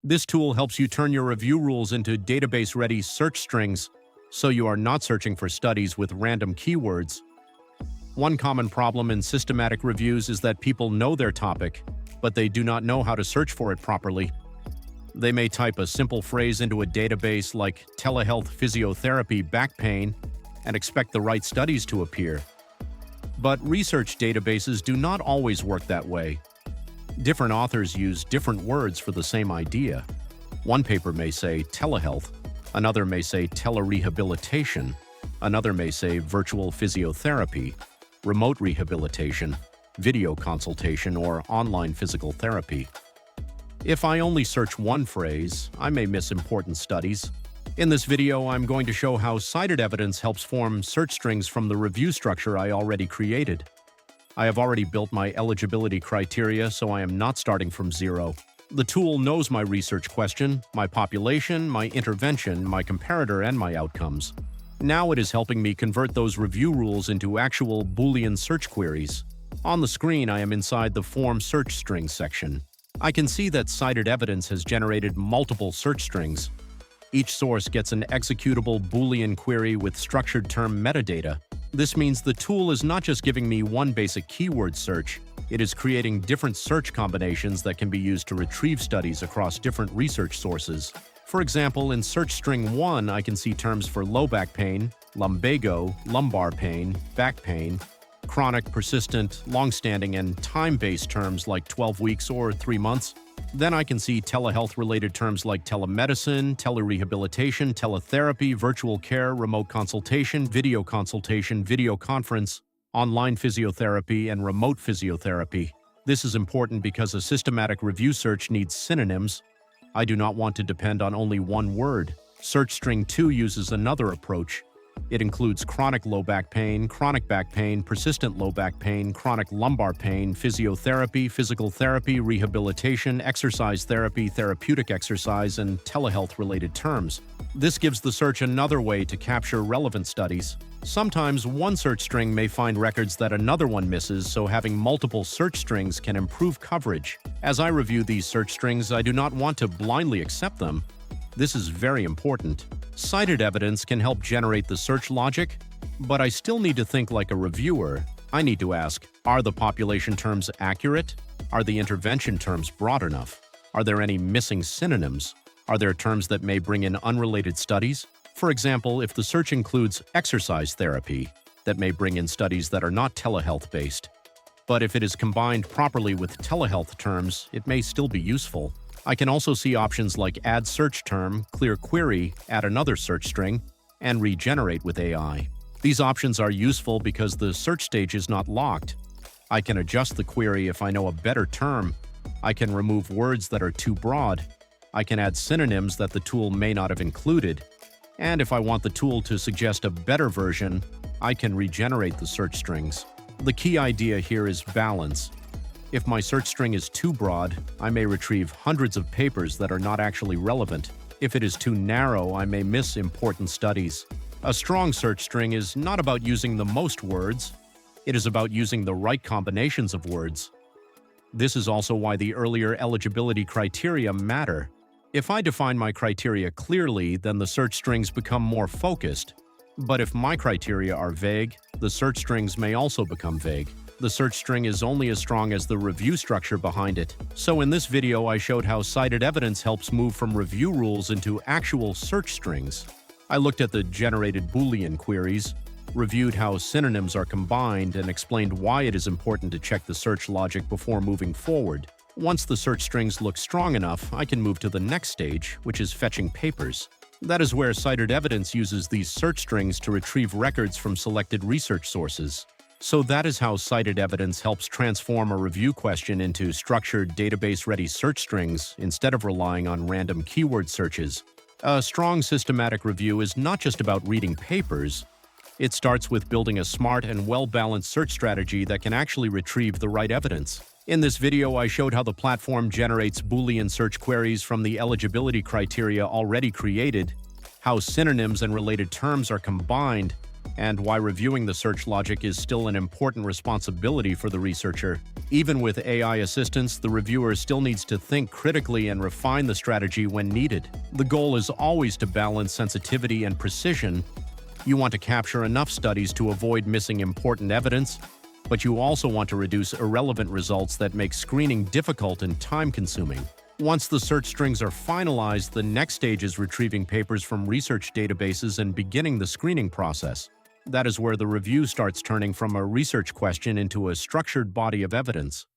This tool helps you turn your review rules into database-ready search strings, so you are not searching for studies with random keywords. One common problem in systematic reviews is that people know their topic, but they do not know how to search for it properly. They may type a simple phrase into a database like telehealth physiotherapy back pain and expect the right studies to appear. But research databases do not always work that way. Different authors use different words for the same idea. One paper may say telehealth, another may say telerehabilitation, another may say virtual physiotherapy, remote rehabilitation, video consultation, or online physical therapy. If I only search one phrase, I may miss important studies. In this video, I'm going to show how CitedEvidence helps form search strings from the review structure I already created. I have already built my eligibility criteria, so I am not starting from zero. The tool knows my research question, my population, my intervention, my comparator, and my outcomes. Now it is helping me convert those review rules into actual Boolean search queries. On the screen, I am inside the Form Search Strings section. I can see that CitedEvidence has generated multiple search strings. Each source gets an executable Boolean query with structured term metadata. This means the tool is not just giving me one basic keyword search, it is creating different search combinations that can be used to retrieve studies across different research sources. For example, in search string 1, I can see terms for low back pain, lumbago, lumbar pain, back pain, chronic, persistent, long-standing, and time-based terms like 12 weeks or 3 months. Then I can see telehealth-related terms like telemedicine, telerehabilitation, teletherapy, virtual care, remote consultation, video conference, online physiotherapy, and remote physiotherapy. This is important because a systematic review search needs synonyms. I do not want to depend on only one word. Search string 2 uses another approach. It includes chronic low back pain, persistent low back pain, chronic lumbar pain, physiotherapy, physical therapy, rehabilitation, exercise therapy, therapeutic exercise, and telehealth-related terms. This gives the search another way to capture relevant studies. Sometimes one search string may find records that another one misses, so having multiple search strings can improve coverage. As I review these search strings, I do not want to blindly accept them. This is very important. CitedEvidence can help generate the search logic, but I still need to think like a reviewer. I need to ask, are the population terms accurate? Are the intervention terms broad enough? Are there any missing synonyms? Are there terms that may bring in unrelated studies? For example, if the search includes exercise therapy, that may bring in studies that are not telehealth-based. But if it is combined properly with telehealth terms, it may still be useful. I can also see options like add search term, clear query, add another search string, and regenerate with AI. These options are useful because the search stage is not locked. I can adjust the query if I know a better term. I can remove words that are too broad. I can add synonyms that the tool may not have included. And if I want the tool to suggest a better version, I can regenerate the search strings. The key idea here is balance. If my search string is too broad, I may retrieve hundreds of papers that are not actually relevant. If it is too narrow, I may miss important studies. A strong search string is not about using the most words. It is about using the right combinations of words. This is also why the earlier eligibility criteria matter. If I define my criteria clearly, then the search strings become more focused. But if my criteria are vague, the search strings may also become vague. The search string is only as strong as the review structure behind it. So in this video, I showed how CitedEvidence helps move from review rules into actual search strings. I looked at the generated Boolean queries, reviewed how synonyms are combined, and explained why it is important to check the search logic before moving forward. Once the search strings look strong enough, I can move to the next stage, which is fetching papers. That is where CitedEvidence uses these search strings to retrieve records from selected research sources. So that is how CitedEvidence helps transform a review question into structured database-ready search strings instead of relying on random keyword searches. A strong systematic review is not just about reading papers. It starts with building a smart and well-balanced search strategy that can actually retrieve the right evidence. In this video, I showed how the platform generates Boolean search queries from the eligibility criteria already created, how synonyms and related terms are combined, and why reviewing the search logic is still an important responsibility for the researcher. Even with AI assistance, the reviewer still needs to think critically and refine the strategy when needed. The goal is always to balance sensitivity and precision. You want to capture enough studies to avoid missing important evidence, but you also want to reduce irrelevant results that make screening difficult and time-consuming. Once the search strings are finalized, the next stage is retrieving papers from research databases and beginning the screening process. That is where the review starts turning from a research question into a structured body of evidence.